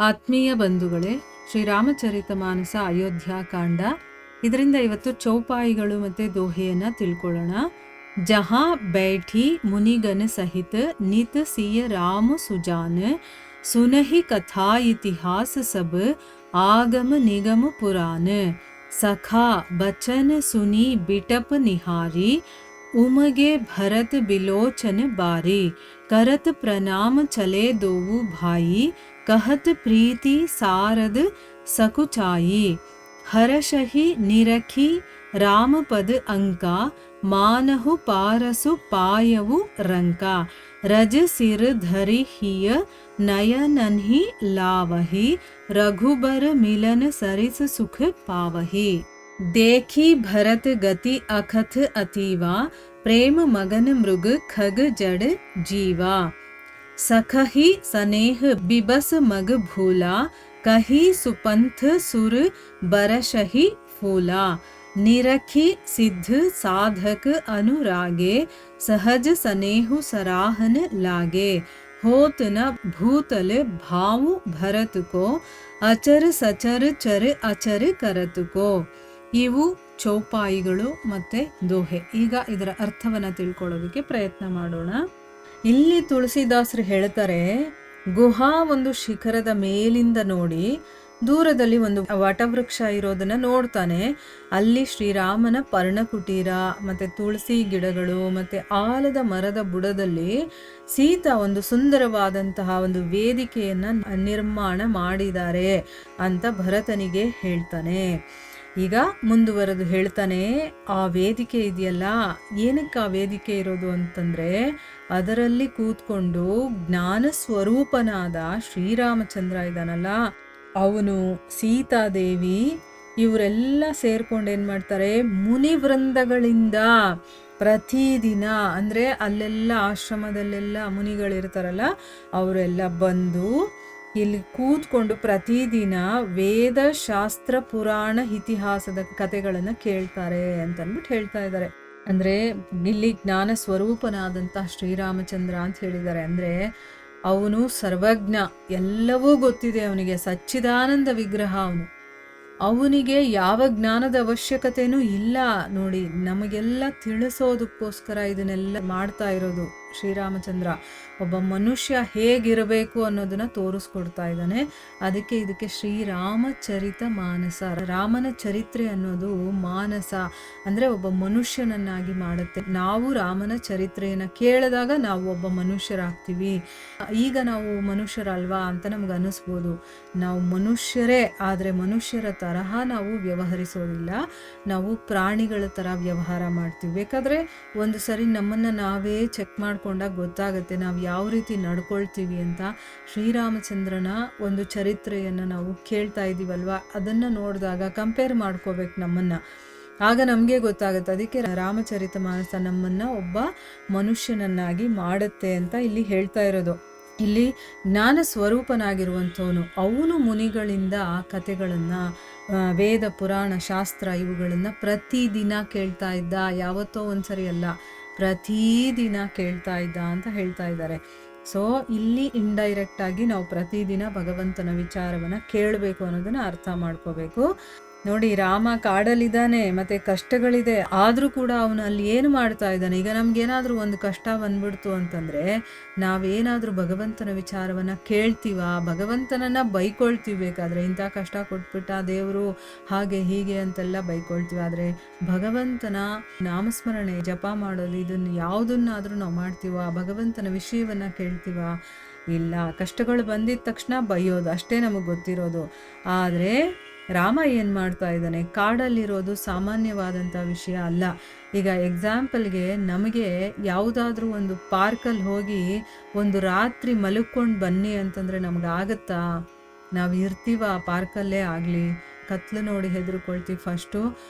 ಆತ್ಮೀಯ ಬಂಧುಗಳೇ, ಶ್ರೀರಾಮಚರಿತ ಮಾನಸ ಅಯೋಧ್ಯಾಕಾಂಡ. ಇದರಿಂದ ಇವತ್ತು ಚೌಪಾಯಿಗಳು ಮತ್ತು ದೋಹೆಯನ್ನು ತಿಳ್ಕೊಳ್ಳೋಣ. ಜಹಾ ಬೈಠಿ ಮುನಿಗನ ಸಹಿತ ನಿತ ಸಿಯ ರಾಮ ಸುಜಾನ್ ಸುನಹಿ ಕಥಾ ಇತಿಹಾಸ ಸಬ್ ಆಗಮ ನಿಗಮ ಪುರಾಣ ಸಖಾ ಬಚನ ಸುನಿ ಬಿಟಪ ನಿಹಾರಿ उमगे भरत बिलोचन बारी करत प्रणाम चले दोवु भाई कहत प्रीति सारद सकुचाई हरषहि निरखी राम पद अंका मानहु पारसु पायवु रंका रज सिर धरि हिय नयनन्हि लावहि रघुबर मिलन सरिस सुख पावहि देखी भरत गति अखथ अतीवा प्रेम मगन मृग खग जड़ जीवा सखही स्नेह बिबस मग भूला कही सुपंथ सुर बरशही फूला निरखी सिद्ध साधक अनुरागे सहज स्नेहु सराहन लागे होत न भूतल भावु भरत को अचर सचर चर अचर करत को. ಇವು ಚೌಪಾಯಿಗಳು ಮತ್ತು ದೋಹೆ. ಈಗ ಇದರ ಅರ್ಥವನ್ನು ತಿಳ್ಕೊಳ್ಳೋದಕ್ಕೆ ಪ್ರಯತ್ನ ಮಾಡೋಣ. ಇಲ್ಲಿ ತುಳಸಿದಾಸರು ಹೇಳ್ತಾರೆ, ಗುಹಾ ಒಂದು ಶಿಖರದ ಮೇಲಿಂದ ನೋಡಿ ದೂರದಲ್ಲಿ ಒಂದು ವಟವೃಕ್ಷ ಇರೋದನ್ನ ನೋಡ್ತಾನೆ. ಅಲ್ಲಿ ಶ್ರೀರಾಮನ ಪರ್ಣಕುಟೀರ ಮತ್ತೆ ತುಳಸಿ ಗಿಡಗಳು ಮತ್ತೆ ಆಲದ ಮರದ ಬುಡದಲ್ಲಿ ಸೀತಾ ಒಂದು ಸುಂದರವಾದಂತಹ ಒಂದು ವೇದಿಕೆಯನ್ನ ನಿರ್ಮಾಣ ಮಾಡಿದ್ದಾರೆ ಅಂತ ಭರತನಿಗೆ ಹೇಳ್ತಾನೆ. ಈಗ ಮುಂದುವರೆದು ಹೇಳ್ತಾನೆ, ಆ ವೇದಿಕೆ ಇದೆಯಲ್ಲ, ಏನಕ್ಕೆ ಆ ವೇದಿಕೆ ಇರೋದು ಅಂತಂದ್ರೆ ಅದರಲ್ಲಿ ಕೂತ್ಕೊಂಡು ಜ್ಞಾನ ಸ್ವರೂಪನಾದ ಶ್ರೀರಾಮಚಂದ್ರ ಇದ್ದಾನಲ್ಲ, ಅವನು ಸೀತಾದೇವಿ ಇವರೆಲ್ಲ ಸೇರ್ಕೊಂಡು ಏನ್ ಮಾಡ್ತಾರೆ, ಮುನಿವೃಂದಗಳಿಂದ ಪ್ರತಿದಿನ ಅಂದ್ರೆ ಅಲ್ಲೆಲ್ಲ ಆಶ್ರಮದಲ್ಲೆಲ್ಲ ಮುನಿಗಳಿರ್ತಾರಲ್ಲ ಅವರೆಲ್ಲ ಬಂದು ಇಲ್ಲಿ ಕೂತ್ಕೊಂಡು ಪ್ರತಿದಿನ ವೇದ ಶಾಸ್ತ್ರ ಪುರಾಣ ಇತಿಹಾಸದ ಕಥೆಗಳನ್ನು ಕೇಳ್ತಾರೆ ಅಂತ ಅಂದ್ಬಿಟ್ಟು ಹೇಳ್ತಾ ಇದ್ದಾರೆ. ಅಂದ್ರೆ ಇಲ್ಲಿ ಜ್ಞಾನ ಸ್ವರೂಪನಾದಂತಹ ಶ್ರೀರಾಮಚಂದ್ರ ಅಂತ ಹೇಳಿದ್ದಾರೆ. ಅಂದ್ರೆ ಅವನು ಸರ್ವಜ್ಞ, ಎಲ್ಲವೂ ಗೊತ್ತಿದೆ ಅವನಿಗೆ, ಸಚ್ಚಿದಾನಂದ ವಿಗ್ರಹ ಅವನಿಗೆ ಯಾವ ಜ್ಞಾನದ ಅವಶ್ಯಕತೆನೂ ಇಲ್ಲ. ನೋಡಿ, ನಮಗೆಲ್ಲ ತಿಳಿಸೋದಕ್ಕೋಸ್ಕರ ಇದನ್ನೆಲ್ಲ ಮಾಡ್ತಾ ಇರೋದು ಶ್ರೀರಾಮಚಂದ್ರ. ಒಬ್ಬ ಮನುಷ್ಯ ಹೇಗಿರಬೇಕು ಅನ್ನೋದನ್ನ ತೋರಿಸ್ಕೊಡ್ತಾ ಇದ್ದಾನೆ. ಅದಕ್ಕೆ ಇದಕ್ಕೆ ಶ್ರೀರಾಮಚರಿತ ಮಾನಸ. ರಾಮನ ಚರಿತ್ರೆ ಅನ್ನೋದು ಮಾನಸ ಅಂದ್ರೆ ಒಬ್ಬ ಮನುಷ್ಯನನ್ನಾಗಿ ಮಾಡುತ್ತೆ. ನಾವು ರಾಮನ ಚರಿತ್ರೆಯನ್ನ ಕೇಳಿದಾಗ ನಾವು ಒಬ್ಬ ಮನುಷ್ಯರಾಗ್ತೀವಿ. ಈಗ ನಾವು ಮನುಷ್ಯರಲ್ವಾ ಅಂತ ನಮ್ಗೆ ಅನಿಸ್ಬೋದು. ನಾವು ಮನುಷ್ಯರೇ, ಆದ್ರೆ ಮನುಷ್ಯರ ತರಹ ನಾವು ವ್ಯವಹರಿಸೋದಿಲ್ಲ. ನಾವು ಪ್ರಾಣಿಗಳ ತರ ವ್ಯವಹಾರ ಮಾಡ್ತೀವಿ. ಬೇಕಾದ್ರೆ ಒಂದು ಸರಿ ನಮ್ಮನ್ನ ನಾವೇ ಚೆಕ್ ಮಾಡ್ಕೊಂಡಾಗ ಗೊತ್ತಾಗುತ್ತೆ ನಾವು ಯಾವ ರೀತಿ ನಡ್ಕೊಳ್ತೀವಿ ಅಂತ. ಶ್ರೀರಾಮಚಂದ್ರನ ಒಂದು ಚರಿತ್ರೆಯನ್ನು ನಾವು ಕೇಳ್ತಾ ಇದ್ದೀವಲ್ವಾ, ಅದನ್ನು ನೋಡಿದಾಗ ಕಂಪೇರ್ ಮಾಡ್ಕೋಬೇಕು ನಮ್ಮನ್ನು, ಆಗ ನಮಗೆ ಗೊತ್ತಾಗುತ್ತೆ. ಅದಕ್ಕೆ ರಾಮಚರಿತ ಮಾನಸ ನಮ್ಮನ್ನು ಒಬ್ಬ ಮನುಷ್ಯನನ್ನಾಗಿ ಮಾಡುತ್ತೆ ಅಂತ ಇಲ್ಲಿ ಹೇಳ್ತಾ ಇರೋದು. ಇಲ್ಲಿ ಜ್ಞಾನ ಸ್ವರೂಪನಾಗಿರುವಂಥವನು, ಅವನು ಮುನಿಗಳಿಂದ ಕಥೆಗಳನ್ನು, ವೇದ ಪುರಾಣ ಶಾಸ್ತ್ರ ಇವುಗಳನ್ನು ಪ್ರತಿದಿನ ಕೇಳ್ತಾ ಇದ್ದ. ಯಾವತ್ತೋ ಒಂದ್ಸರಿ ಅಲ್ಲ, ಪ್ರತಿದಿನ ಕೇಳ್ತಾ ಇದ್ದ ಅಂತ ಹೇಳ್ತಾ ಇದ್ದಾರೆ. ಸೊ ಇಲ್ಲಿ ಇಂಡೈರೆಕ್ಟ್ ಆಗಿ ನಾವು ಪ್ರತಿದಿನ ಭಗವಂತನ ವಿಚಾರವನ್ನ ಕೇಳಬೇಕು ಅನ್ನೋದನ್ನ ಅರ್ಥ ಮಾಡ್ಕೋಬೇಕು. ನೋಡಿ, ರಾಮ ಕಾಡಲ್ಲಿದ್ದಾನೆ, ಮತ್ತೆ ಕಷ್ಟಗಳಿದೆ, ಆದ್ರೂ ಕೂಡ ಅವನು ಅಲ್ಲಿ ಏನು ಮಾಡ್ತಾ ಇದ್ದಾನೆ. ಈಗ ನಮ್ಗೇನಾದ್ರೂ ಒಂದು ಕಷ್ಟ ಬಂದ್ಬಿಡ್ತು ಅಂತಂದ್ರೆ ನಾವೇನಾದ್ರೂ ಭಗವಂತನ ವಿಚಾರವನ್ನ ಕೇಳ್ತೀವ, ಭಗವಂತನನ್ನ ಬೈಕೊಳ್ತೀವಿ. ಬೇಕಾದ್ರೆ ಇಂಥ ಕಷ್ಟ ಕೊಟ್ಬಿಟ್ಟ ದೇವರು ಹಾಗೆ ಹೀಗೆ ಅಂತೆಲ್ಲ ಬೈಕೊಳ್ತೀವಿ. ಆದ್ರೆ ಭಗವಂತನ ನಾಮಸ್ಮರಣೆ ಜಪ ಮಾಡೋದು, ಇದನ್ನ ಯಾವುದನ್ನಾದ್ರೂ ನಾವು ಮಾಡ್ತೀವ, ಭಗವಂತನ ವಿಷಯವನ್ನ ಕೇಳ್ತೀವ? ಇಲ್ಲ. ಕಷ್ಟಗಳು ಬಂದಿದ ತಕ್ಷಣ ಬೈಯೋದು ಅಷ್ಟೇ ನಮಗೆ ಗೊತ್ತಿರೋದು. ಆದ್ರೆ ರಾಮ ಏನು ಮಾಡ್ತಾ ಇದ್ದಾನೆ, ಕಾಡಲ್ಲಿರೋದು ಸಾಮಾನ್ಯವಾದಂಥ ವಿಷಯ ಅಲ್ಲ. ಈಗ ಎಕ್ಸಾಂಪಲ್ಗೆ ನಮಗೆ ಯಾವುದಾದ್ರೂ ಒಂದು ಪಾರ್ಕಲ್ಲಿ ಹೋಗಿ ಒಂದು ರಾತ್ರಿ ಮಲ್ಕೊಂಡು ಬನ್ನಿ ಅಂತಂದರೆ ನಮಗಾಗತ್ತಾ? ನಾವು ಇರ್ತೀವ ಆ ಪಾರ್ಕಲ್ಲೇ ಆಗಲಿ, ಕತ್ಲು ನೋಡಿ ಹೆದರ್ಕೊಳ್ತೀವಿ ಫಸ್ಟು.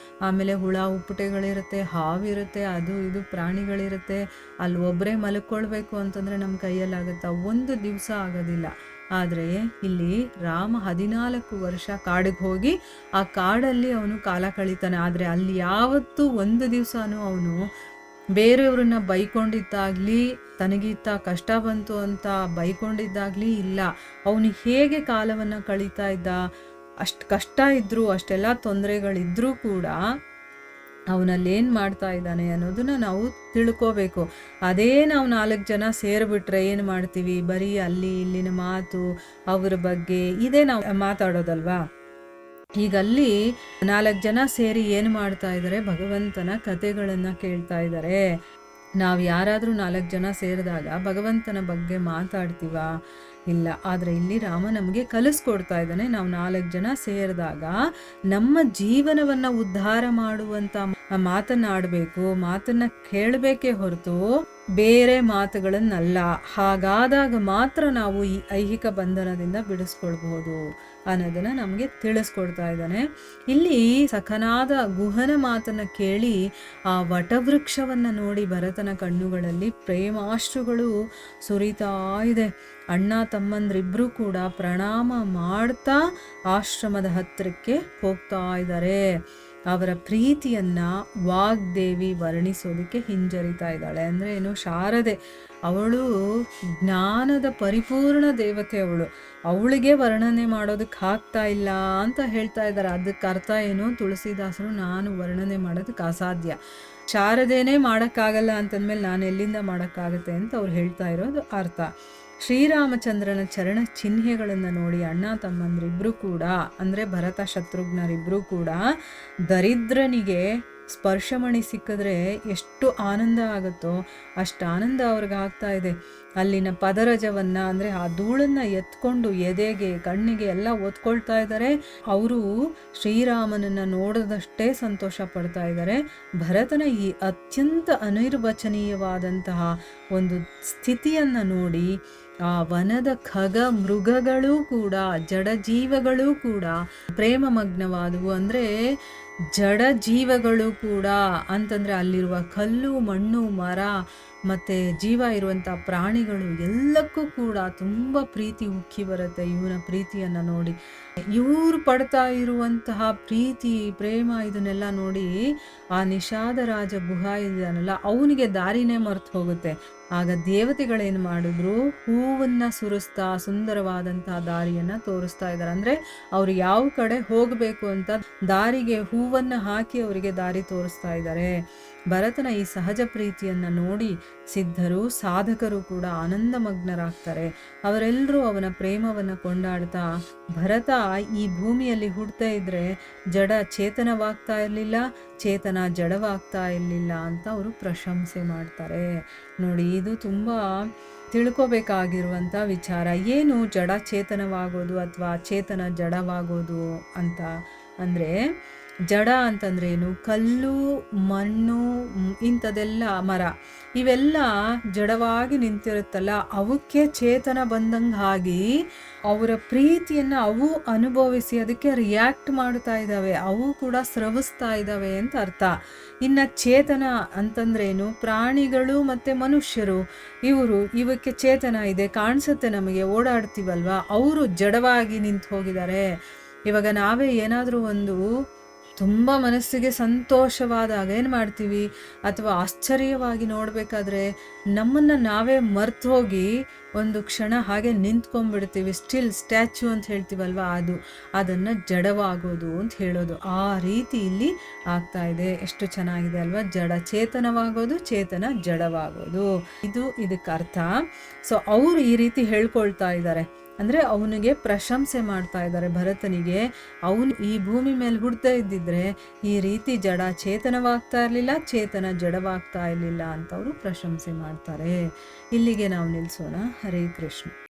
ಆಮೇಲೆ ಹುಳ ಉಪ್ಪುಟೆಗಳಿರುತ್ತೆ, ಹಾವಿರುತ್ತೆ, ಅದು ಇದು ಪ್ರಾಣಿಗಳಿರುತ್ತೆ. ಅಲ್ಲಿ ಒಬ್ಬರೇ ಮಲ್ಕೊಳ್ಬೇಕು ಅಂತಂದರೆ ನಮ್ಮ ಕೈಯಲ್ಲಾಗುತ್ತಾ? ಒಂದು ದಿವಸ ಆಗೋದಿಲ್ಲ. ಆದರೆ ಇಲ್ಲಿ ರಾಮ 14 ವರ್ಷ ಕಾಡಿಗೆ ಹೋಗಿ ಆ ಕಾಡಲ್ಲಿ ಅವನು ಕಾಲ ಕಳೀತಾನೆ. ಆದರೆ ಅಲ್ಲಿ ಯಾವತ್ತೂ ಒಂದು ದಿವಸನೂ ಅವನು ಬೇರೆಯವ್ರನ್ನ ಬೈಕೊಂಡಿದ್ದಾಗ್ಲಿ, ತನಗಿಂತ ಕಷ್ಟ ಬಂತು ಅಂತ ಬೈಕೊಂಡಿದ್ದಾಗ್ಲಿ ಇಲ್ಲ. ಅವನು ಹೇಗೆ ಕಾಲವನ್ನು ಕಳೀತಾ ಇದ್ದ, ಅಷ್ಟು ಕಷ್ಟ ಇದ್ದರೂ, ಅಷ್ಟೆಲ್ಲ ತೊಂದರೆಗಳಿದ್ರೂ ಕೂಡ ಅವನಲ್ಲಿ ಮಾಡ್ತಾ ಇದ್ದಾನೆ ಅನ್ನೋದನ್ನ ನಾವು ತಿಳ್ಕೋಬೇಕು. ಅದೇ ನಾವು 4 ಜನ ಸೇರಿಬಿಟ್ರೆ ಏನು ಮಾಡ್ತೀವಿ, ಬರೀ ಅಲ್ಲಿ ಇಲ್ಲಿನ ಮಾತು, ಅವ್ರ ಬಗ್ಗೆ ಇದೇ ನಾವು ಮಾತಾಡೋದಲ್ವಾ. ಈಗ ಅಲ್ಲಿ 4 ಜನ ಸೇರಿ ಏನು ಮಾಡ್ತಾ ಇದ್ದಾರೆ, ಭಗವಂತನ ಕಥೆಗಳನ್ನು ಕೇಳ್ತಾ ಇದ್ದಾರೆ. ನಾವು ಯಾರಾದರೂ 4 ಜನ ಸೇರಿದಾಗ ಭಗವಂತನ ಬಗ್ಗೆ ಮಾತಾಡ್ತೀವ? ಇಲ್ಲ. ಆದರೆ ಇಲ್ಲಿ ರಾಮ ನಮಗೆ ಕಲಿಸ್ಕೊಡ್ತಾ ಇದ್ದಾನೆ, ನಾವು 4 ಜನ ಸೇರಿದಾಗ ನಮ್ಮ ಜೀವನವನ್ನು ಉದ್ಧಾರ ಮಾಡುವಂಥ ಮಾತನ್ನಾಡಬೇಕು, ಮಾತನ್ನು ಕೇಳಬೇಕೇ ಹೊರತು ಬೇರೆ ಮಾತುಗಳನ್ನಲ್ಲ. ಹಾಗಾದಾಗ ಮಾತ್ರ ನಾವು ಈ ಐಹಿಕ ಬಂಧನದಿಂದ ಬಿಡಿಸ್ಕೊಳ್ಬಹುದು ಅನ್ನೋದನ್ನು ನಮಗೆ ತಿಳಿಸ್ಕೊಡ್ತಾ ಇದ್ದಾನೆ. ಇಲ್ಲಿ ಸಖನಾದ ಗುಹನ ಮಾತನ್ನು ಕೇಳಿ ಆ ವಟವೃಕ್ಷವನ್ನು ನೋಡಿ ಭರತನ ಕಣ್ಣುಗಳಲ್ಲಿ ಪ್ರೇಮಾಶ್ರುಗಳು ಸುರಿತಾ ಇದೆ. ಅಣ್ಣ ತಮ್ಮಂದ್ರಿಬ್ಬರೂ ಕೂಡ ಪ್ರಣಾಮ ಮಾಡ್ತಾ ಆಶ್ರಮದ ಹತ್ತಿರಕ್ಕೆ ಹೋಗ್ತಾ ಇದ್ದಾರೆ. ಅವರ ಪ್ರೀತಿಯನ್ನು ವಾಗ್ದೇವಿ ವರ್ಣಿಸೋದಕ್ಕೆ ಹಿಂಜರಿತಾ ಇದ್ದಾಳೆ. ಅಂದರೆ ಏನು, ಶಾರದೆ ಅವಳು ಜ್ಞಾನದ ಪರಿಪೂರ್ಣ ದೇವತೆ, ಅವಳಿಗೆ ವರ್ಣನೆ ಮಾಡೋದಕ್ಕೆ ಆಗ್ತಾ ಇಲ್ಲ ಅಂತ ಹೇಳ್ತಾ ಇದ್ದಾರೆ. ಅದಕ್ಕೆ ಅರ್ಥ ಏನು, ತುಳಸಿದಾಸರು ನಾನು ವರ್ಣನೆ ಮಾಡೋದಕ್ಕೆ ಅಸಾಧ್ಯ, ಶಾರದೇನೇ ಮಾಡೋಕ್ಕಾಗಲ್ಲ ಅಂತಂದ್ಮೇಲೆ ನಾನು ಎಲ್ಲಿಂದ ಮಾಡೋಕ್ಕಾಗತ್ತೆ ಅಂತ ಅವ್ರು ಹೇಳ್ತಾ ಇರೋದು ಅರ್ಥ. ಶ್ರೀರಾಮಚಂದ್ರನ ಚರಣ ಚಿಹ್ನೆಗಳನ್ನು ನೋಡಿ ಅಣ್ಣ ತಮ್ಮಂದ್ರಿಬ್ಬರೂ ಕೂಡ, ಅಂದರೆ ಭರತ ಶತ್ರುಘ್ನರಿಬ್ಬರೂ ಕೂಡ ದರಿದ್ರನಿಗೆ ಸ್ಪರ್ಶಮಣಿ ಸಿಕ್ಕಿದ್ರೆ ಎಷ್ಟು ಆನಂದ ಆಗುತ್ತೋ ಅಷ್ಟು ಆನಂದ ಅವ್ರಿಗೆ ಆಗ್ತಾ ಇದೆ. ಅಲ್ಲಿನ ಪದರಜವನ್ನು, ಅಂದರೆ ಆ ಧೂಳನ್ನು ಎತ್ಕೊಂಡು ಎದೆಗೆ ಕಣ್ಣಿಗೆ ಎಲ್ಲ ಒತ್ಕೊಳ್ತಾ ಇದ್ದಾರೆ. ಅವರು ಶ್ರೀರಾಮನನ್ನು ನೋಡದಷ್ಟೇ ಸಂತೋಷ ಪಡ್ತಾ ಇದ್ದಾರೆ. ಭರತನ ಈ ಅತ್ಯಂತ ಅನಿರ್ವಚನೀಯವಾದಂತಹ ಒಂದು ಸ್ಥಿತಿಯನ್ನು ನೋಡಿ ಆ ವನದ ಖಗ ಮೃಗಗಳೂ ಕೂಡ, ಜಡ ಜೀವಗಳೂ ಕೂಡ ಪ್ರೇಮಮಗ್ನವಾದವು. ಅಂದರೆ ಜಡ ಜೀವಗಳು ಕೂಡ ಅಂತಂದರೆ ಅಲ್ಲಿರುವ ಕಲ್ಲು, ಮಣ್ಣು, ಮರ ಮತ್ತು ಜೀವ ಇರುವಂಥ ಪ್ರಾಣಿಗಳು ಎಲ್ಲಕ್ಕೂ ಕೂಡ ತುಂಬ ಪ್ರೀತಿ ಉಕ್ಕಿ ಬರುತ್ತೆ ಇವನ ಪ್ರೀತಿಯನ್ನು ನೋಡಿ. ಇವರು ಪಡ್ತಾ ಇರುವಂತಹ ಪ್ರೀತಿ, ಪ್ರೇಮ ಇದನ್ನೆಲ್ಲ ನೋಡಿ ಆ ನಿಷಾದ ರಾಜ ಗುಹ ಇದನ್ನಲ್ಲ, ಅವನಿಗೆ ದಾರಿನೇ ಮರ್ತು ಹೋಗುತ್ತೆ. ಆಗ ದೇವತೆಗಳೇನು ಮಾಡಿದ್ರು, ಹೂವನ್ನು ಸುರಿಸ್ತಾ ಸುಂದರವಾದಂತಹ ದಾರಿಯನ್ನು ತೋರಿಸ್ತಾ ಇದ್ದಾರೆ. ಅಂದರೆ ಅವರು ಯಾವ ಕಡೆ ಹೋಗಬೇಕು ಅಂತ ದಾರಿಗೆ ಹೂವನ್ನು ಹಾಕಿ ಅವರಿಗೆ ದಾರಿ ತೋರಿಸ್ತಾ ಇದ್ದಾರೆ. ಭರತನ ಈ ಸಹಜ ಪ್ರೀತಿಯನ್ನು ನೋಡಿ ಸಿದ್ಧರು, ಸಾಧಕರು ಕೂಡ ಆನಂದಮಗ್ನರಾಗ್ತಾರೆ. ಅವರೆಲ್ಲರೂ ಅವನ ಪ್ರೇಮವನ್ನು ಕೊಂಡಾಡ್ತಾ, ಭರತ ಈ ಭೂಮಿಯಲ್ಲಿ ಹುಡ್ತಾ ಇದ್ರೆ ಜಡ ಚೇತನವಾಗ್ತಾ ಇರಲಿಲ್ಲ, ಚೇತನ ಜಡವಾಗ್ತಾ ಇರಲಿಲ್ಲ ಅಂತ ಅವರು ಪ್ರಶಂಸೆ ಮಾಡ್ತಾರೆ. ನೋಡಿ, ಇದು ತುಂಬ ತಿಳ್ಕೋಬೇಕಾಗಿರುವಂಥ ವಿಚಾರ. ಏನು ಜಡ ಚೇತನವಾಗೋದು ಅಥವಾ ಚೇತನ ಜಡವಾಗೋದು ಅಂತ ಅಂದರೆ, ಜಡ ಅಂತಂದ್ರೆ ಏನು, ಕಲ್ಲು, ಮಣ್ಣು, ಇಂಥದೆಲ್ಲ ಮರ, ಇವೆಲ್ಲ ಜಡವಾಗಿ ನಿಂತಿರುತ್ತಲ್ಲ, ಅವಕ್ಕೆ ಚೇತನ ಬಂದಂಗಾಗಿ ಅವರ ಪ್ರೀತಿಯನ್ನು ಅವು ಅನುಭವಿಸಿ ಅದಕ್ಕೆ ರಿಯಾಕ್ಟ್ ಮಾಡ್ತಾ ಇದ್ದಾವೆ, ಅವು ಕೂಡ ಸ್ರವಿಸ್ತಾ ಇದ್ದಾವೆ ಅಂತ ಅರ್ಥ. ಇನ್ನು ಚೇತನ ಅಂತಂದ್ರೇನು, ಪ್ರಾಣಿಗಳು ಮತ್ತು ಮನುಷ್ಯರು, ಇವಕ್ಕೆ ಚೇತನ ಇದೆ, ಕಾಣಿಸುತ್ತೆ ನಮಗೆ, ಓಡಾಡ್ತೀವಲ್ವ, ಅವರು ಜಡವಾಗಿ ನಿಂತು ಹೋಗಿದ್ದಾರೆ. ಇವಾಗ ನಾವೇ ಏನಾದರೂ ಒಂದು ತುಂಬ ಮನಸ್ಸಿಗೆ ಸಂತೋಷವಾದಾಗ ಏನು ಮಾಡ್ತೀವಿ, ಅಥವಾ ಆಶ್ಚರ್ಯವಾಗಿ ನೋಡಬೇಕಾದ್ರೆ ನಮ್ಮನ್ನು ನಾವೇ ಮರ್ತು ಹೋಗಿ ಒಂದು ಕ್ಷಣ ಹಾಗೆ ನಿಂತ್ಕೊಂಡ್ಬಿಡ್ತೀವಿ. ಸ್ಟ್ಯಾಚ್ಯೂ ಅಂತ ಹೇಳ್ತೀವಲ್ವ, ಅದನ್ನು ಜಡವಾಗೋದು ಅಂತ ಹೇಳೋದು. ಆ ರೀತಿ ಇಲ್ಲಿ ಆಗ್ತಾ ಇದೆ. ಎಷ್ಟು ಚೆನ್ನಾಗಿದೆ ಅಲ್ವಾ, ಜಡ ಚೇತನವಾಗೋದು, ಚೇತನ ಜಡವಾಗೋದು, ಇದಕ್ಕೆ ಅರ್ಥ. ಸೊ ಅವರು ಈ ರೀತಿ ಹೇಳ್ಕೊಳ್ತಾ ಇದ್ದಾರೆ. ಅಂದರೆ ಅವನಿಗೆ ಪ್ರಶಂಸೆ ಮಾಡ್ತಾ ಇದ್ದಾರೆ ಭರತನಿಗೆ. ಅವನು ಈ ಭೂಮಿ ಮೇಲೆ ಹುಡ್ತಾ ಇದ್ದಿದ್ರೆ ಈ ರೀತಿ ಜಡ ಚೇತನವಾಗ್ತಾ ಇರಲಿಲ್ಲ, ಚೇತನ ಜಡವಾಗ್ತಾ ಇರಲಿಲ್ಲ ಅಂತ ಅವರು ಪ್ರಶಂಸೆ ಮಾಡ್ತಾರೆ. ಇಲ್ಲಿಗೆ ನಾವು ನಿಲ್ಲಿಸೋಣ. ಹರೇ ಕೃಷ್ಣ.